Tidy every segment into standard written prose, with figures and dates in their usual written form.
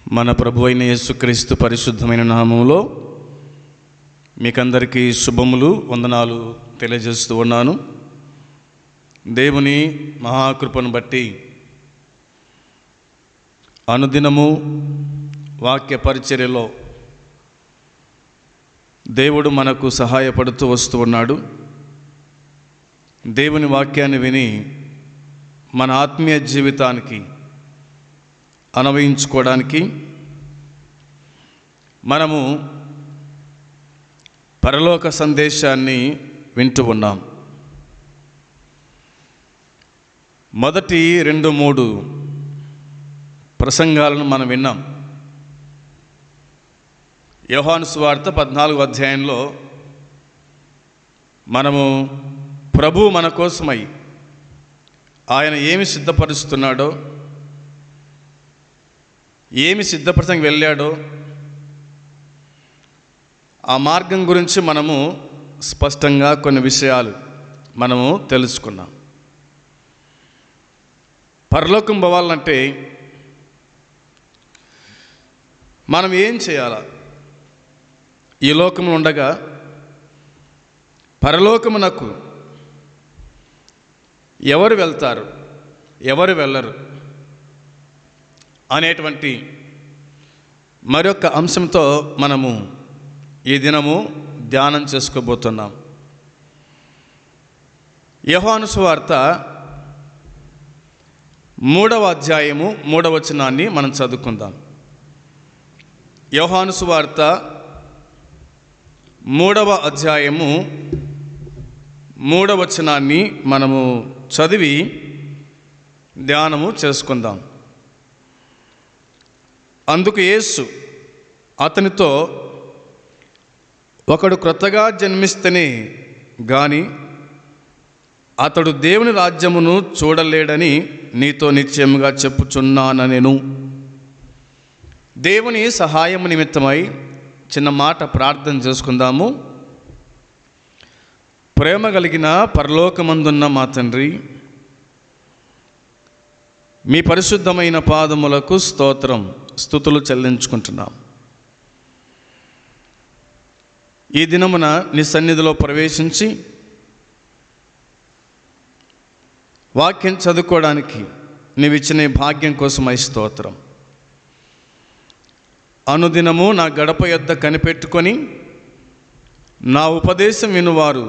మన ప్రభు అయిన యేసుక్రీస్తు పరిశుద్ధమైన నామములో మీకందరికీ శుభములు వందనాలు తెలియజేస్తూ ఉన్నాను. దేవుని మహాకృపను బట్టి అనుదినము వాక్య పరిచర్యలో దేవుడు మనకు సహాయపడుతూ వస్తూ ఉన్నాడు. దేవుని వాక్యాన్ని విని మన ఆత్మీయ జీవితానికి అన్వయించుకోవడానికి మనము పరలోక సందేశాన్ని వింటూ ఉన్నాం. మొదటి 2-3 ప్రసంగాలను మనం విన్నాం. యోహాను సువార్త 14వ అధ్యాయంలో మనము ప్రభు మన కోసమై ఆయన ఏమి సిద్ధపరుస్తున్నాడో, ఏమి సిద్ధపరచడానికి వెళ్ళాడో ఆ మార్గం గురించి మనము స్పష్టంగా కొన్ని విషయాలు మనము తెలుసుకున్నాం. పరలోకం పోవాలంటే మనం ఏం చేయాలా? ఈ లోకము ఉండగా పరలోకమునకు ఎవరు వెళ్తారు, ఎవరు వెళ్ళరు అనేటువంటి మరొక అంశంతో మనము ఈ దినము ధ్యానం చేసుకోబోతున్నాం. యోహాను సువార్త 3వ అధ్యాయము 3వ వచనాన్ని మనం చదువుకుందాం. యోహాను సువార్త 3వ అధ్యాయము 3వ వచనాన్ని మనము చదివి ధ్యానము చేసుకుందాం. అందుకు యేసు అతనితో, ఒకడు క్రొత్తగా జన్మిస్తేనే గాని అతడు దేవుని రాజ్యమును చూడలేడని నీతో నిశ్చయముగా చెప్పుచున్నాను. దేవుని సహాయము నిమిత్తమై చిన్న మాట ప్రార్థన చేసుకుందాము. ప్రేమ కలిగిన పరలోకమందున్న మా తండ్రి, మీ పరిశుద్ధమైన పాదములకు స్తోత్రం, స్తుతులు చెల్లించుకుంటున్నాం. ఈ దినమున నీ సన్నిధిలో ప్రవేశించి వాక్యం చదువుకోవడానికి నీవిచ్చిన భాగ్యం కోసమై స్తోత్రం. అనుదినము నా గడప యొద్ద కనిపెట్టుకొని నా ఉపదేశం వినువారు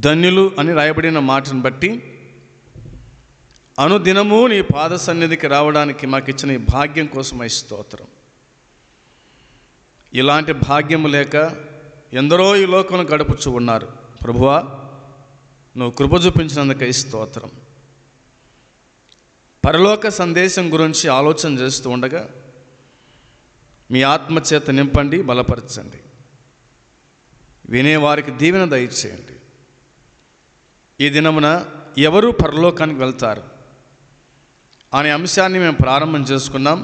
ధన్యులు అని రాయబడిన మాటను బట్టి అనుదినము నీ పాద సన్నిధికి రావడానికి మాకు ఇచ్చిన ఈ భాగ్యం కోసమై స్తోత్రం. ఇలాంటి భాగ్యము లేక ఎందరో ఈ లోకంలో గడుపుచూ ఉన్నారు. ప్రభువా, నువ్వు కృప చూపించినందుకై స్తోత్రం. పరలోక సందేశం గురించి ఆలోచన చేస్తూ ఉండగా మీ ఆత్మచేత నింపండి, బలపరచండి. వినేవారికి దీవెన దయచేయండి. ఈ దినమున ఎవరు పరలోకానికి వెళ్తారు అనే అంశాన్ని మేము ప్రారంభం చేసుకున్నాం.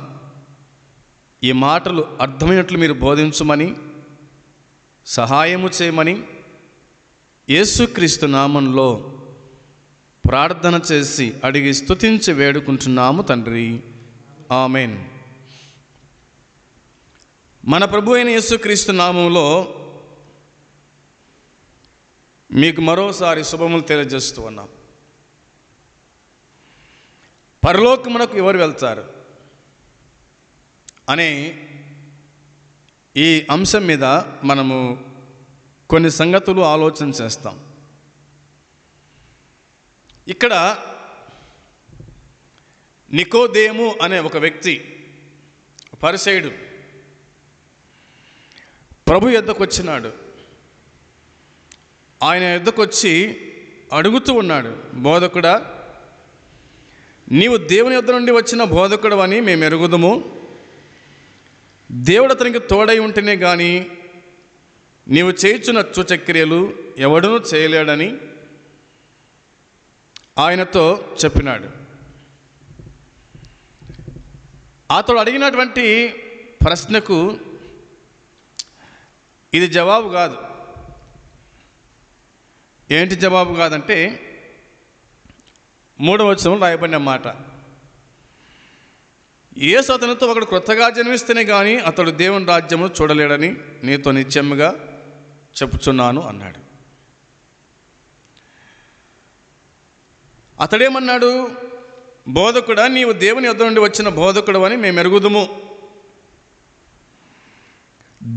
ఈ మాటలు అర్థమైనట్లు మీరు బోధించమని, సహాయము చేయమని యేసుక్రీస్తు నామంలో ప్రార్థన చేసి అడిగి స్తుతించి వేడుకుంటున్నాము తండ్రి, ఆమెన్. మన ప్రభు అయిన యేసుక్రీస్తు నామంలో మీకు మరోసారి శుభములు తెలియజేస్తూ ఉన్నాం. పరలోకమునకు ఎవరు వెళ్తారు అనే ఈ అంశం మీద మనము కొన్ని సంగతులు ఆలోచన చేస్తాం. ఇక్కడ నికోదేము అనే ఒక వ్యక్తి, పరిసయ్యుడు, ప్రభు యొద్దకు వచ్చినాడు. ఆయన యొద్దకు వచ్చి అడుగుతూ ఉన్నాడు, బోధకుడా, నీవు దేవుని యొద్ద నుండి వచ్చిన బోధకుడు అని మేము ఎరుగుదుము. దేవుడు అతనికి తోడై ఉంటేనే కానీ నీవు చేయుచున్న సూచక్రియలు ఎవడూ చేయలేడని ఆయనతో చెప్పినాడు. అతడు అడిగినటువంటి ప్రశ్నకు ఇది జవాబు కాదు. ఏంటి జవాబు కాదంటే 3వ వచనంలో రాయబడిన మాట, యేసు అతనితో, ఒకడు క్రొత్తగా జన్మిస్తేనే కానీ అతడు దేవుని రాజ్యము చూడలేడని నీతో నిత్యముగా చెప్పుచున్నాను అన్నాడు. అతడేమన్నాడు? బోధకుడా, నీవు దేవుని యొద్ద నుండి వచ్చిన బోధకుడు అని మేము ఎరుగుదుము.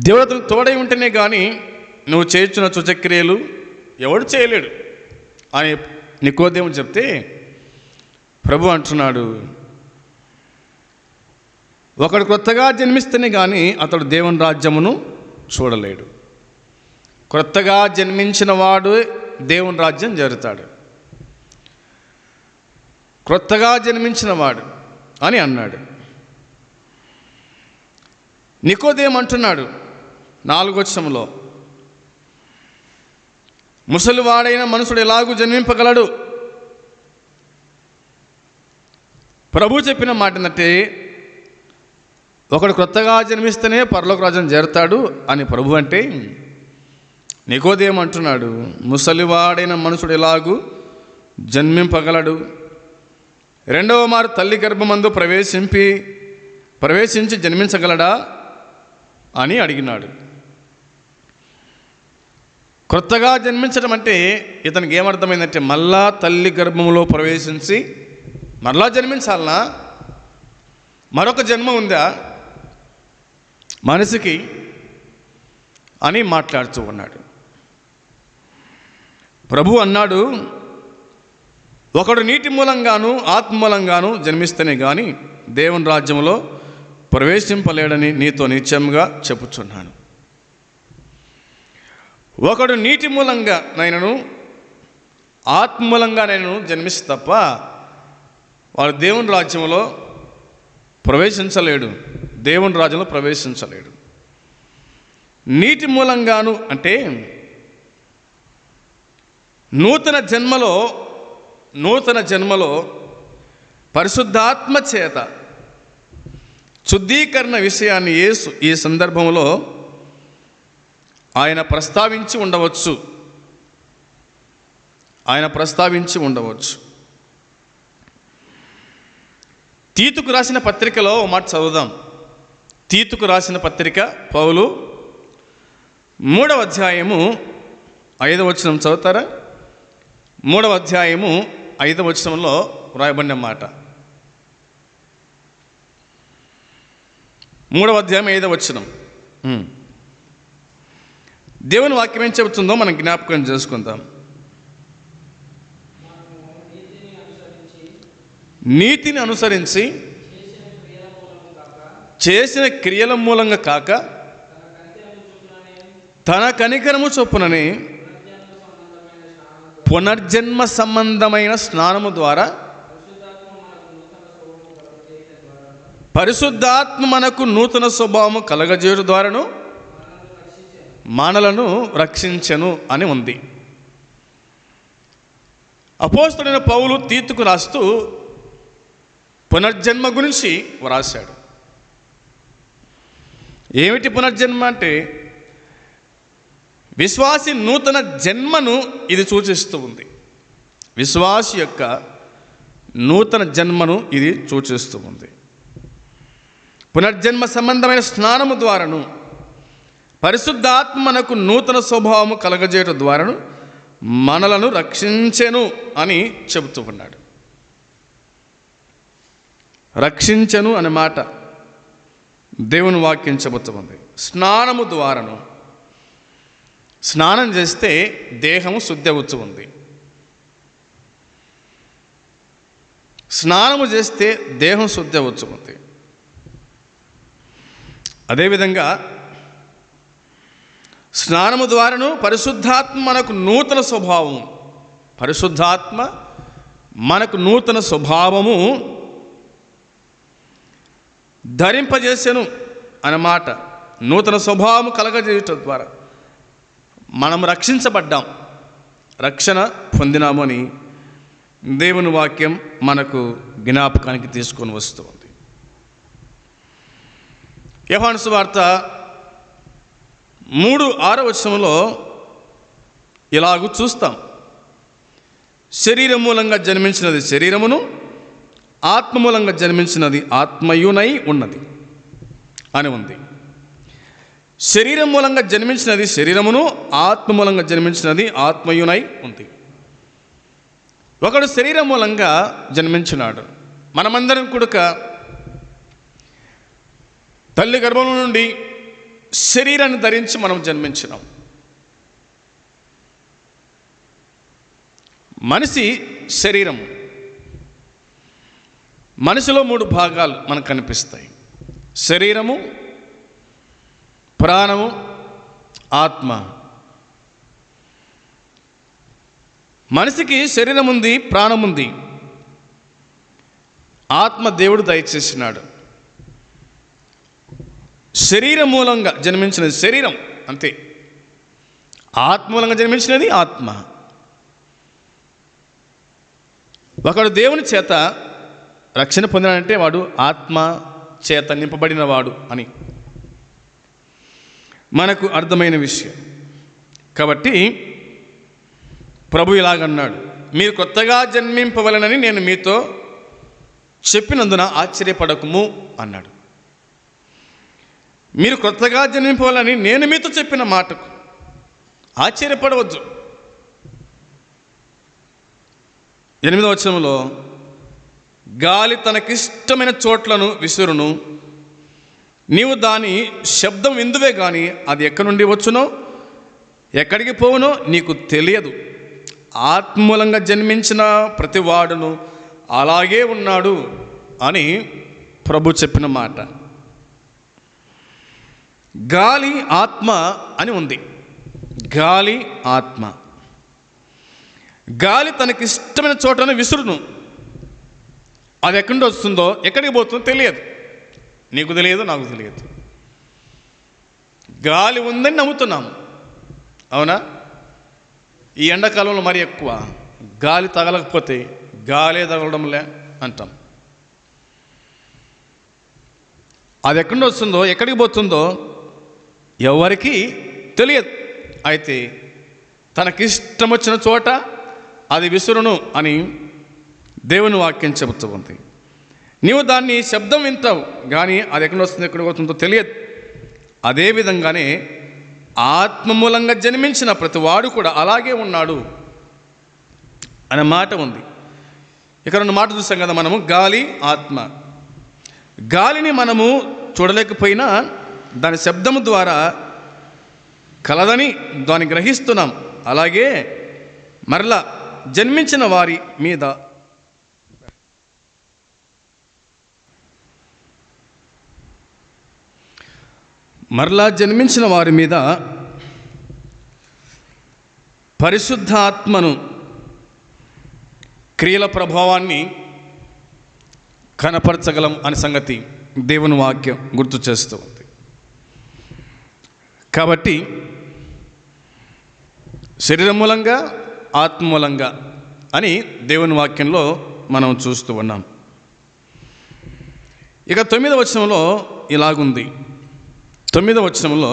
దేవుడు తోడై ఉంటేనే కానీ నువ్వు చేయించిన సూచక్రియలు ఎవడు చేయలేడు అని నికోదేము చెప్తే ప్రభు అంటున్నాడు, ఒకడు క్రొత్తగా జన్మిస్తేనే కానీ అతడు దేవుని రాజ్యమును చూడలేడు. క్రొత్తగా జన్మించిన వాడు దేవుని రాజ్యం జరుగుతాడు. క్రొత్తగా జన్మించిన వాడు అని అన్నాడు. నికోదేము అంటున్నాడు 4వ వచనంలో, ముసలివాడైన మనుషుడు ఎలాగూ జన్మింపగలడు? ప్రభు చెప్పిన మాట ఏంటంటే, ఒకడు క్రొత్తగా జన్మిస్తేనే పరలోక రాజ్యం చేరుతాడు అని ప్రభు అంటే, నికోదేము అంటున్నాడు, ముసలివాడైన మనుషుడు ఎలాగూ జన్మింపగలడు? రెండవ మారు తల్లి గర్భమందు ప్రవేశించి జన్మించగలడా అని అడిగినాడు. క్రొత్తగా జన్మించడం అంటే ఇతనికి ఏమర్థమైందంటే, మళ్ళా తల్లి గర్భంలో ప్రవేశించి మరలా జన్మించాలనా? మరొక జన్మ ఉందా మనిషికి అని మాట్లాడుతూ ఉన్నాడు. ప్రభు అన్నాడు, ఒకడు నీటి మూలంగాను ఆత్మ మూలంగాను జన్మిస్తేనే కానీ దేవుని రాజ్యంలో ప్రవేశింపలేడని నీతో నిత్యంగా చెప్పుచున్నాను. ఒకడు నీటి మూలంగా నైనను ఆత్మ మూలంగా నేను జన్మిస్తే తప్ప వాడు దేవుని రాజ్యంలో ప్రవేశించలేడు. దేవుని రాజ్యంలో ప్రవేశించలేడు. నీటి మూలంగాను అంటే నూతన జన్మలో పరిశుద్ధాత్మ చేత శుద్ధీకరణ విషయాన్ని యేసు ఈ సందర్భంలో ఆయన ప్రస్తావించి ఉండవచ్చు. తీతుకు రాసిన పత్రికలో ఒక మాట చదువుదాం. తీతుకు రాసిన పత్రిక పౌలు 3వ అధ్యాయము 5వ వచనం చదువుతారా? 3వ అధ్యాయము 5వ వచనంలో వ్రాయబడిన మాట. 3వ అధ్యాయం 5వ వచనం. దేవుని వాక్యం ఏం చెబుతుందో మనం జ్ఞాపకం చేసుకుందాం. నీతిని అనుసరించి చేసిన క్రియల మూలంగా కాక తన కనికరము చొప్పునని పునర్జన్మ సంబంధమైన స్నానము ద్వారా పరిశుద్ధాత్మ మనకు నూతన స్వభావము కలగజేయు ద్వారాను మనలను రక్షించెను అని ఉంది. అపోస్తలుడైన పౌలు తీతుకు రాస్తూ పునర్జన్మ గురించి వ్రాశాడు. ఏమిటి పునర్జన్మ అంటే? విశ్వాసి నూతన జన్మను ఇది సూచిస్తూ ఉంది. విశ్వాసి యొక్క నూతన జన్మను ఇది సూచిస్తూ ఉంది. పునర్జన్మ సంబంధమైన స్నానము ద్వారాను పరిశుద్ధాత్మ మనకు నూతన స్వభావము కలగజేయడం ద్వారాను మనలను రక్షించెను అని చెబుతూ ఉన్నాడు. రక్షించెను అనే మాట దేవుని వాక్యం చెబుతూ ఉంది. స్నానము ద్వారాను, స్నానం చేస్తే దేహము శుద్ధి అవుతూ ఉంది. స్నానము చేస్తే దేహం శుద్ధి అవుతూ ఉంది. అదేవిధంగా స్నానము ద్వారాను పరిశుద్ధాత్మ మనకు నూతన స్వభావము, పరిశుద్ధాత్మ మనకు నూతన స్వభావము ధరింపజేసెను అన్నమాట. నూతన స్వభావము కలగజేయటం ద్వారా మనం రక్షించబడ్డాం, రక్షణ పొందినాము అని దేవుని వాక్యం మనకు జ్ఞాపకానికి తీసుకొని వస్తూ ఉంది. యోహాను సువార్త 3:6 వచనంలో ఇలాగూ చూస్తాం. శరీరం మూలంగా జన్మించినది శరీరమును, ఆత్మ మూలంగా జన్మించినది ఆత్మయునై ఉన్నది అని ఉంది. శరీరం మూలంగా జన్మించినది శరీరమును, ఆత్మ మూలంగా జన్మించినది ఆత్మయునై ఉంది. ఒకడు శరీరం మూలంగా జన్మించినాడు. మనమందరం కూడక తల్లి గర్భం నుండి శరీరాన్ని ధరించి మనం జన్మించినాం. మనిషి శరీరం. మనిషిలో 3 భాగాలు మనకు కనిపిస్తాయి: శరీరము, ప్రాణము, ఆత్మ. మనిషికి శరీరం ఉంది, ప్రాణం ఉంది. ఆత్మ దేవుడు దయచేసినాడు. శరీరం మూలంగా జన్మించినది శరీరం అంతే, ఆత్మ మూలంగా జన్మించినది ఆత్మ. ఒకడు దేవుని చేత రక్షణ పొందినాడంటే వాడు ఆత్మ చేత నింపబడిన వాడు అని మనకు అర్థమైన విషయం. కాబట్టి ప్రభు ఇలాగన్నాడు, మీరు కొత్తగా జన్మింపవలనని నేను మీతో చెప్పినందున ఆశ్చర్యపడకుము అన్నాడు. మీరు కొత్తగా జన్మింపవాలని నేను మీతో చెప్పిన మాటకు ఆశ్చర్యపడవద్దు. 8వ వచనంలో, గాలి తనకిష్టమైన చోట్లను విసురును, నీవు దాని శబ్దం విందువే కానీ అది ఎక్కడి నుండి వచ్చునో ఎక్కడికి పోవునో నీకు తెలియదు. ఆత్మూలంగా జన్మించిన ప్రతి వాడును అలాగే ఉన్నాడు అని ప్రభు చెప్పిన మాట. గాలి ఆత్మ అని ఉంది. గాలి ఆత్మ. గాలి తనకిష్టమైన చోటను విసురును, అది ఎక్కడి నుండి వస్తుందో ఎక్కడికి పోతుందో తెలియదు. నీకు తెలియదు, నాకు తెలియదు. గాలి ఉందని నమ్ముతున్నాము, అవునా? ఈ ఎండాకాలంలో మరి ఎక్కువ గాలి తగలకపోతే గాలే తగలడంలే అంటాం. అది ఎక్కడి నుండి వస్తుందో ఎక్కడికి పోతుందో ఎవరికి తెలియదు. అయితే తనకిష్టం వచ్చిన చోట అది విసురును అని దేవుని వాక్యం చెబుతూ ఉంది. నీవు దాన్ని శబ్దం వింటావు కానీ అది ఎక్కడి వస్తుందో ఎక్కడికి పోతుందో తెలియదు. అదేవిధంగానే ఆత్మ మూలంగా జన్మించిన ప్రతి వాడు కూడా అలాగే ఉన్నాడు అనే మాట ఉంది. ఇక్కడ 2 మాటలు చూసాం కదా మనము, గాలి, ఆత్మ. గాలిని మనము చూడలేకపోయినా దాని శబ్దము ద్వారా కలదని దాన్ని గ్రహిస్తున్నాం. అలాగే మరలా జన్మించిన వారి మీద పరిశుద్ధ ఆత్మను క్రియల ప్రభావాన్ని కనపరచగలం అనే సంగతి దేవుని వాక్యం గుర్తు చేస్తూ ఉంది. కాబట్టి శరీరం మూలంగా, ఆత్మ మూలంగా అని దేవుని వాక్యంలో మనం చూస్తూ ఉన్నాం. ఇక 9వ వచనంలో ఇలాగుంది. 9వ వచనంలో,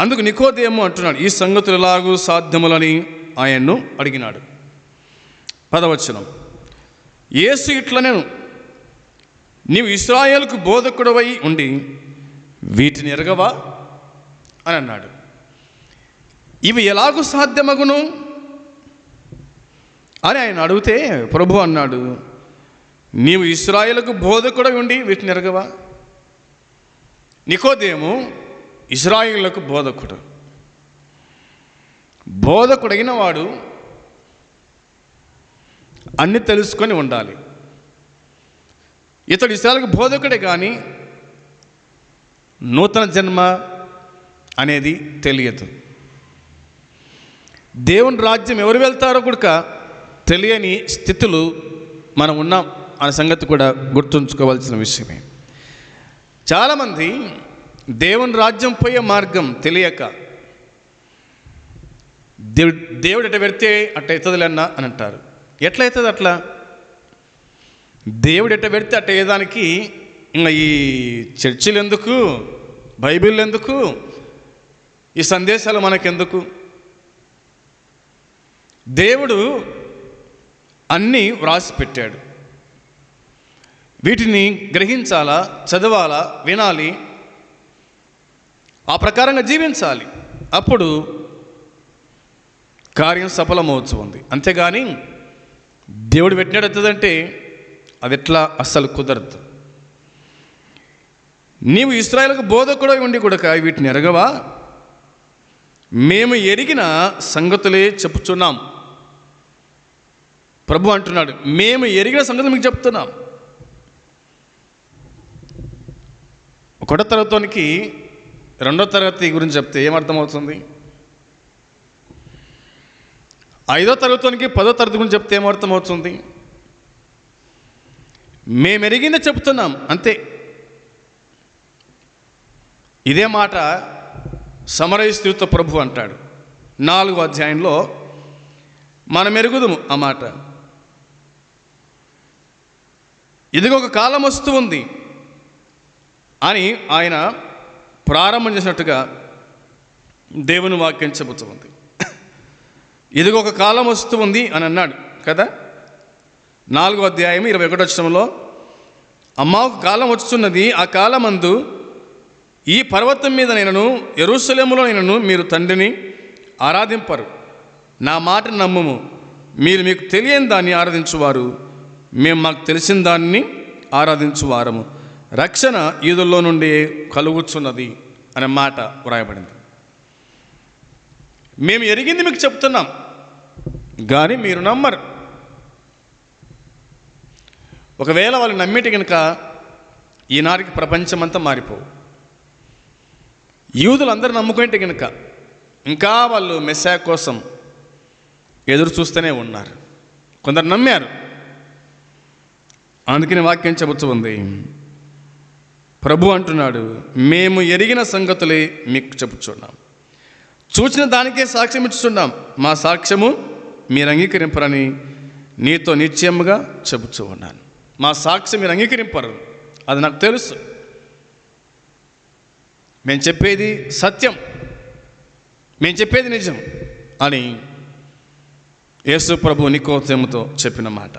అందుకు నికోదేము అంటున్నాడు, ఈ సంగతులు ఎలాగూ సాధ్యములని ఆయన్ను అడిగినాడు. 10వ వచనం, యేసు ఇట్లనెను, నీవు ఇశ్రాయేలుకు బోధకుడవై ఉండి వీటిని ఎరగవా అని అన్నాడు. ఇవి ఎలాగూ సాధ్యమగును అని ఆయన అడిగితే ప్రభు అన్నాడు, నీవు ఇశ్రాయేలుకు బోధకుడై ఉండి వీటిని ఎరగవా? నికోదేము ఇశ్రాయేలుకు బోధకుడు. బోధకుడైన వాడు అన్ని తెలుసుకొని ఉండాలి. ఇతడు ఇశ్రాయేలుకు బోధకుడే కానీ నూతన జన్మ అనేది తెలియదు. దేవుని రాజ్యం ఎవరు వెళ్తారో కూడా తెలియని స్థితులు మనం ఉన్నాం అనే సంగతి కూడా గుర్తుంచుకోవాల్సిన విషయమే. చాలామంది దేవుని రాజ్యం పోయే మార్గం తెలియక దేవుడు ఎట్ట పెడితే అట్ట అవుతుందిలేన్నా అని అంటారు. ఎట్లా అవుతుంది అట్లా? దేవుడు ఎట్ట పెడితే అట్ట అయ్యేదానికి ఇంకా ఈ చర్చిలు ఎందుకు, బైబిల్ ఎందుకు, ఈ సందేశాలు మనకెందుకు? దేవుడు అన్నీ వ్రాసి పెట్టాడు. వీటిని గ్రహించాలా, చదవాలా, వినాలి, ఆ ప్రకారంగా జీవించాలి. అప్పుడు కార్యం సఫలమవుతుంది. అంతేగాని దేవుడు పెట్టినాడు అవుతుందంటే అది ఎట్లా అస్సలు కుదరదు. నీవు ఇశ్రాయేలుకు బోధకుడై ఉండి కూడా వీటిని ఎరగవా? మేము ఎరిగిన సంగతులే చెప్పుచున్నాం. ప్రభు అంటున్నాడు, మేము ఎరిగిన సంగతులు మీకు చెప్తున్నాం. ఒకటో తరగతికి రెండో తరగతి గురించి చెప్తే ఏమర్థమవుతుంది? ఐదో తరగతికి 10వ తరగతి గురించి చెప్తే ఏమర్థమవుతుంది? మేము ఎరిగిందే చెప్తున్నాం అంతే. ఇదే మాట సమరయస్థితితో ప్రభు అంటాడు 4వ అధ్యాయంలో. మనం ఎరుగుదుము ఆ మాట. ఇదిగో ఒక కాలం వస్తూ ఉంది అని ఆయన ప్రారంభం చేసినట్టుగా దేవుని వాక్యం చెబుతూ ఉంది. ఇదిగో ఒక కాలం వస్తూ ఉంది అని అన్నాడు కదా. 4వ అధ్యాయం 21వ వచనంలో, అమ్మా ఒక కాలం వచ్చుచున్నది, ఆ కాలమందు ఈ పర్వతం మీద నేనను యెరూషలేములో నేనను మీరు తండ్రిని ఆరాధింపరు. నా మాట నమ్ముము. మీరు మీకు తెలియని దాన్ని ఆరాధించువారు, మేము మాకు తెలిసిన దాన్ని ఆరాధించువారము. రక్షణ యూదుల్లో నుండి కలుగుచున్నది అనే మాట వ్రాయబడింది. మేము ఎరిగింది మీకు చెప్తున్నాం కానీ మీరు నమ్మరు. ఒకవేళ వాళ్ళు నమ్మేటి కనుక ఈనాటికి ప్రపంచమంతా మారిపోవు. యూదులు అందరూ నమ్ముకుంటే కనుక ఇంకా వాళ్ళు మెస్సా కోసం ఎదురు చూస్తూనే ఉన్నారు. కొందరు నమ్మారు. అందుకని వాక్యం చెబుతూ ఉంది, ప్రభు అంటున్నాడు, మేము ఎరిగిన సంగతులే మీకు చెప్పుచున్నాం, చూచిన దానికే సాక్ష్యం ఇచ్చుచున్నాం, మా సాక్ష్యము మీరు అంగీకరింపరని నీతో నిశ్చయముగా చెబుతూ ఉన్నాను. మా సాక్ష్యం మీరు అంగీకరింపరు, అది నాకు తెలుసు. మేము చెప్పేది సత్యం, మేము చెప్పేది నిజం అని యేసు ప్రభు నికోదేముతో చెప్పిన మాట.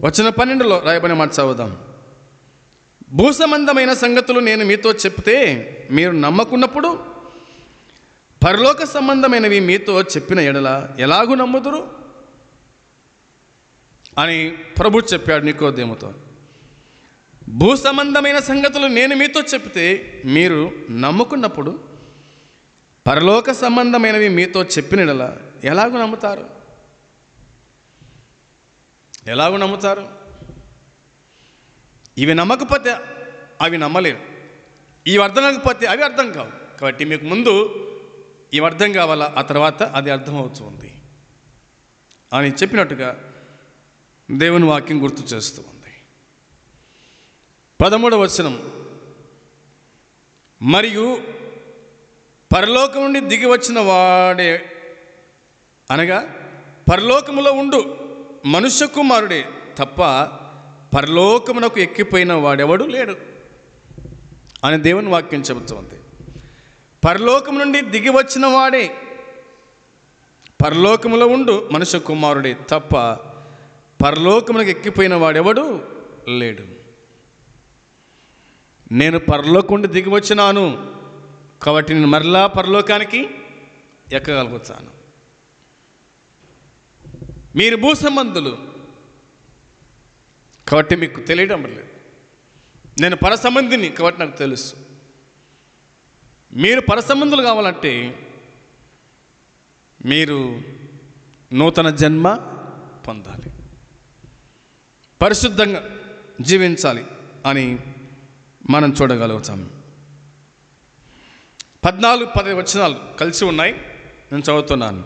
వచనం 12లో రాయబడిన మాట చదువుదాం. భూసంబంధమైన సంగతులు నేను మీతో చెప్తే మీరు నమ్మకున్నప్పుడు పరలోక సంబంధమైనవి మీతో చెప్పిన ఎడల ఎలాగూ నమ్ముదురు అని ప్రభు చెప్పాడు నికోదేముతో. భూ సంబంధమైన సంగతులు నేను మీతో చెప్తే మీరు నమ్ముకున్నప్పుడు పరలోక సంబంధమైనవి మీతో చెప్పిన ఎడల ఎలాగూ నమ్ముతారు? ఎలాగూ నమ్ముతారు? ఇవి నమ్మకపోతే అవి నమ్మలేరు, ఇవి అర్థం కాకపోతే అవి అర్థం కావు. కాబట్టి మీకు ముందు ఇవి అర్థం కావాలా, ఆ తర్వాత అది అర్థమవుతుంది అని చెప్పినట్టుగా దేవుని వాక్యం గుర్తు చేస్తూ ఉంది. 13వ వచనం, మరియు పరలోకం నుండి దిగి వచ్చిన వాడే అనగా పరలోకములో ఉండు మనుష్య కుమారుడే తప్ప పరలోకమునకు ఎక్కిపోయిన వాడెవడు లేడు అని దేవుని వాక్యం చెబుతుంది. పరలోకం నుండి దిగి వచ్చిన వాడే, పరలోకములో ఉండు మనుష్య కుమారుడే తప్ప పరలోకమునకు ఎక్కిపోయిన వాడెవడు లేడు. నేను పరలోకం నుండి దిగి వచ్చినాను కాబట్టి నేను మరలా పరలోకానికి ఎక్కగలుగుతాను. మీరు భూ సంబంధులు కాబట్టి మీకు తెలియడం లేదు. నేను పరసంబంధిని కాబట్టి నాకు తెలుసు. మీరు పరసంబంధులు కావాలంటే మీరు నూతన జన్మ పొందాలి, పరిశుద్ధంగా జీవించాలి అని మనం చూడగలుగుతాం. 14-15 వచనాలు కలిసి ఉన్నాయి, నేను చదువుతున్నాను.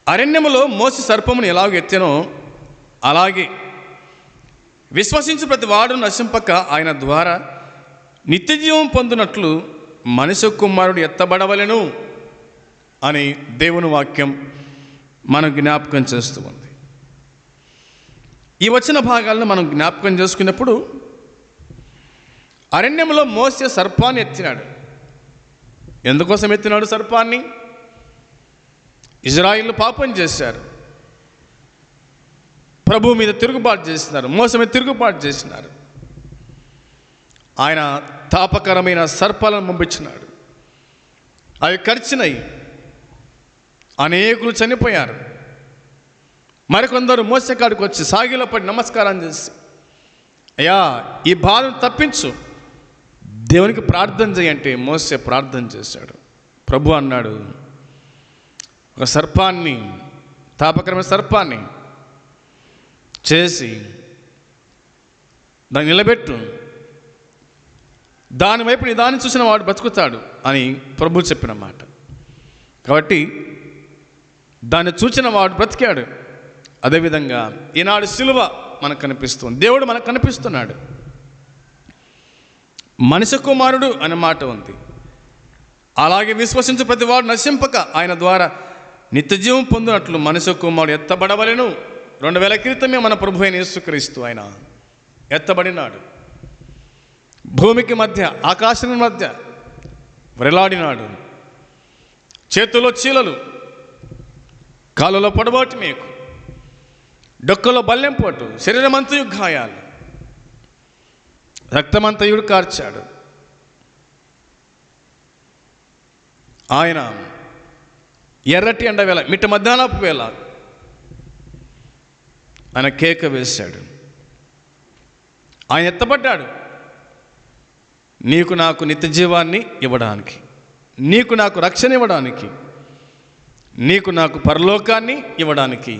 అరణ్యములో మోసి సర్పమును ఎలాగ ఎత్తెనో అలాగే విశ్వసించు ప్రతి వాడు నశింపక ఆయన ద్వారా నిత్యజీవం పొందినట్లు మనుష్య కుమారుడు ఎత్తబడవలెను అని దేవుని వాక్యం మనం జ్ఞాపకం చేస్తూ ఉంది. ఈ వచ్చిన భాగాలను మనం జ్ఞాపకం చేసుకున్నప్పుడు అరణ్యంలో మోసే సర్పాన్ని ఎత్తినాడు. ఎందుకోసం ఎత్తినాడు సర్పాన్ని? ఇజ్రాయిలు పాపం చేశారు. ప్రభు మీద తిరుగుబాటు చేసినారు, మోస మీద తిరుగుబాటు చేసినారు. ఆయన తాపకరమైన సర్పాలను పంపించినాడు. అవి కరిచినాయి, అనేకులు చనిపోయారు. మరికొందరు మోసే కాడికి వచ్చి సాగిలో పడి నమస్కారం చేసి, అయ్యా ఈ బాధను తప్పించు, దేవునికి ప్రార్థన చేయంటే మోసే ప్రార్థన చేశాడు. ప్రభు అన్నాడు, ఒక సర్పాన్ని, తాపకరమైన సర్పాన్ని చేసి దాన్ని నిలబెట్టు, దాని వైపు నీ దాన్ని చూసిన వాడు బతుకుతాడు అని ప్రభు చెప్పిన మాట. కాబట్టి దాన్ని చూసిన వాడు బ్రతికాడు. అదేవిధంగా ఈనాడు సిలువ మనకు కనిపిస్తుంది, దేవుడు మనకు కనిపిస్తున్నాడు. మనిషి కుమారుడు అనే మాట ఉంది. అలాగే విశ్వసించు ప్రతి వాడు నశింపక ఆయన ద్వారా నిత్యజీవం పొందినట్లు మనిషి కుమారుడు ఎత్తబడవలెను. 2000 క్రితమే మన ప్రభు అయిన యేసుక్రీస్తు ఆయన ఎత్తబడినాడు. భూమికి మధ్య, ఆకాశం మధ్య వ్రేలాడినాడు. చేతుల్లో చీలలు, కాళ్ళలో పొడబాటు మేకు, డొక్కలో బల్లెంపోటు, శరీరమంతయు గాయాలు, రక్తమంతయుడు కార్చాడు. ఆయన ఎర్రటి ఎండ వేళ, మిట్ట మధ్యాహ్నపు వేళ ఆయన కేక వేశాడు. ఆయన ఎత్తబడ్డాడు నీకు నాకు నిత్య జీవాన్ని ఇవ్వడానికి, నీకు నాకు రక్షణ ఇవ్వడానికి, నీకు నాకు పరలోకాన్ని ఇవ్వడానికి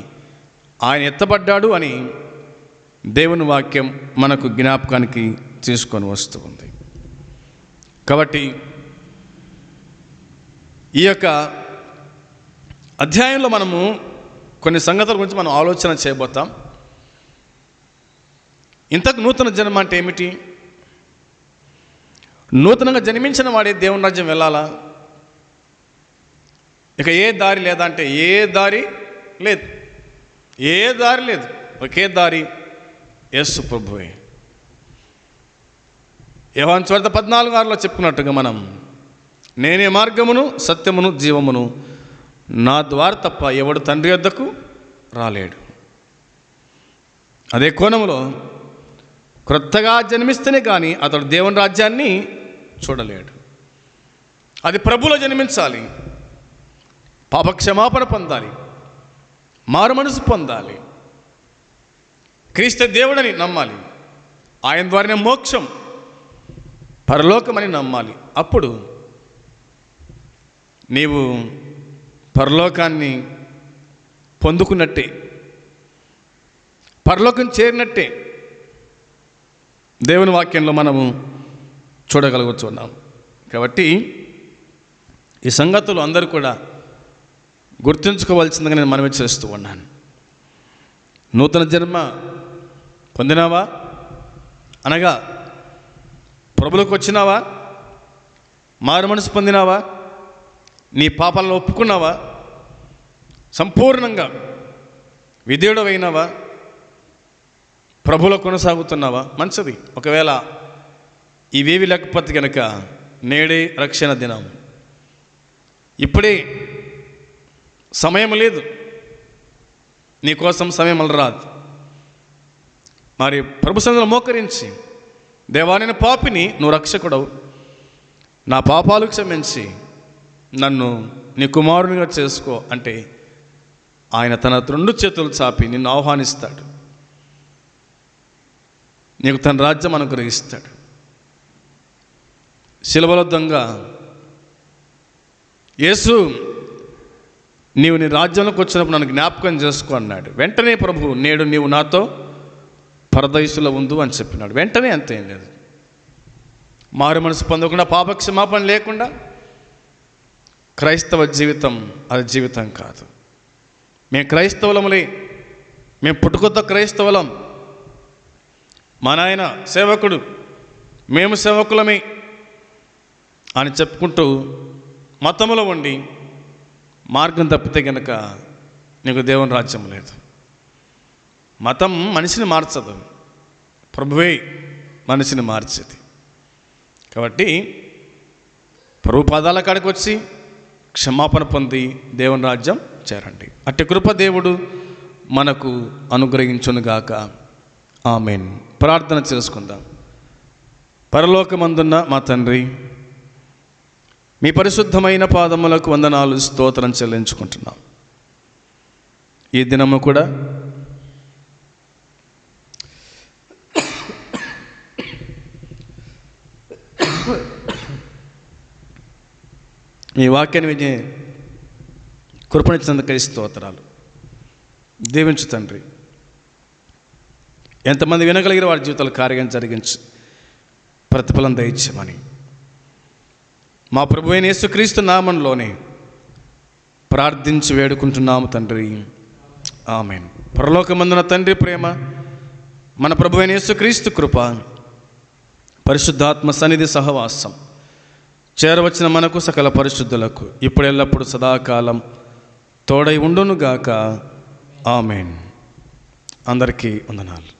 ఆయన ఎత్తబడ్డాడు అని దేవుని వాక్యం మనకు జ్ఞాపకానికి తీసుకొని వస్తూ ఉంది. కాబట్టి ఈ యొక్క అధ్యాయంలో మనము కొన్ని సంగతుల గురించి మనం ఆలోచన చేయబోతాం. ఇంతకు నూతన జన్మ అంటే ఏమిటి? నూతనంగా జన్మించిన వాడే దేవుని రాజ్యం వెళ్ళాలా? ఇక ఏ దారి లేదా అంటే ఏ దారి లేదు, ఏ దారి లేదు, ఒకే దారి, యేసు ప్రభువే. యోహాను 14:6 చెప్పుకున్నట్టుగా మనం, నేనే మార్గమును సత్యమును జీవమును, నా ద్వారా తప్ప ఎవడు తండ్రి వద్దకు రాలేడు. అదే కోణంలో క్రొత్తగా జన్మిస్తేనే కానీ అతడు దేవుని రాజ్యాన్ని చూడలేడు. అది ప్రభులో జన్మించాలి, పాపక్షమాపణ పొందాలి, మారు మనసు పొందాలి, క్రీస్తు దేవుడని నమ్మాలి, ఆయన ద్వారానే మోక్షం, పరలోకమని నమ్మాలి. అప్పుడు నీవు పరలోకాన్ని పొందుకున్నట్టే, పరలోకం చేరినట్టే దేవుని వాక్యంలో మనము చూడగలుగుతున్నాం. కాబట్టి ఈ సంగతులు అందరూ కూడా గుర్తుంచుకోవాల్సిందిగా నేను మనవి చేస్తూ ఉన్నాను. నూతన జన్మ పొందినావా అనగా ప్రభువులోకి వచ్చినావా, మారు మనసు పొందినావా, నీ పాపాలను ఒప్పుకున్నావా, సంపూర్ణంగా విధేయుడవైనావా, ప్రభువులో కొనసాగుతున్నావా? మంచిది. ఒకవేళ ఇవేవి లేకపోతే కనుక నేడే రక్షణ దినం, ఇప్పుడే సమయం లేదు, నీకోసం సమయం రాదు. మరి ప్రభు సన్నిధిలో మోకరించి, దేవా నేను పాపిని, నువ్వు రక్షకుడవు, నా పాపాలు క్షమించి నన్ను నీ కుమారునిగా చేసుకో అంటే ఆయన తన 2 చేతులు చాపి నిన్ను ఆహ్వానిస్తాడు, నీకు తన రాజ్యం అనుగ్రహిస్తాడు. శిలువలో దొంగ యేసు, నీవు నీ రాజ్యంలోకి వచ్చినప్పుడు నన్ను జ్ఞాపకం చేసుకో అన్నాడు. వెంటనే ప్రభు, నేడు నీవు నాతో పరదైసులో ఉండు అని చెప్పినాడు. వెంటనే అంతేం లేదు. మారు మనసు పొందకుండా, పాపక్షమాపణ లేకుండా క్రైస్తవ జీవితం అది జీవితం కాదు. మేము క్రైస్తవులములే, మేము పుట్టుకొత్త క్రైస్తవులం, మా నాయన సేవకుడు, మేము సేవకులమే అని చెప్పుకుంటూ మతములో ఉండి మార్గం తప్పితే కనుక నీకు దేవుని రాజ్యం లేదు. మతం మనిషిని మార్చదు, ప్రభువే మనిషిని మార్చేది. కాబట్టి ప్రభు పాదాల కాడికి వచ్చి క్షమాపణ పొంది దేవుని రాజ్యం చేరండి. అట్టి కృప దేవుడు మనకు అనుగ్రహించునుగాక. ఆమేన్. ప్రార్థన చేసుకుందాం. పరలోకమందున్న మా తండ్రి, మీ పరిశుద్ధమైన పాదములకు వందనాలు, స్తోత్రం చెల్లించుకుంటున్నాం. ఈ దినము కూడా మీ వాక్యాన్ని వినే కృపణించినందుకై స్తోత్రాలు. దీవించు తండ్రి. ఎంతమంది వినగలిగిన వారి జీవితాలు కార్యం జరిగించి ప్రతిఫలం దయచేయమని మా ప్రభువైన యేసుక్రీస్తు నామంలోనే ప్రార్థించి వేడుకుంటున్నాము తండ్రి. ఆమేన్. పరలోకమందున తండ్రి ప్రేమ, మన ప్రభువైన యేసుక్రీస్తు కృప, పరిశుద్ధాత్మ సన్నిధి సహవాసం చేరవచ్చిన మనకు సకల పరిశుద్ధులకు ఇప్పుడు ఎల్లప్పుడు సదాకాలం తోడై ఉండునుగాక. ఆమేన్. అందరికీ వందనాలు.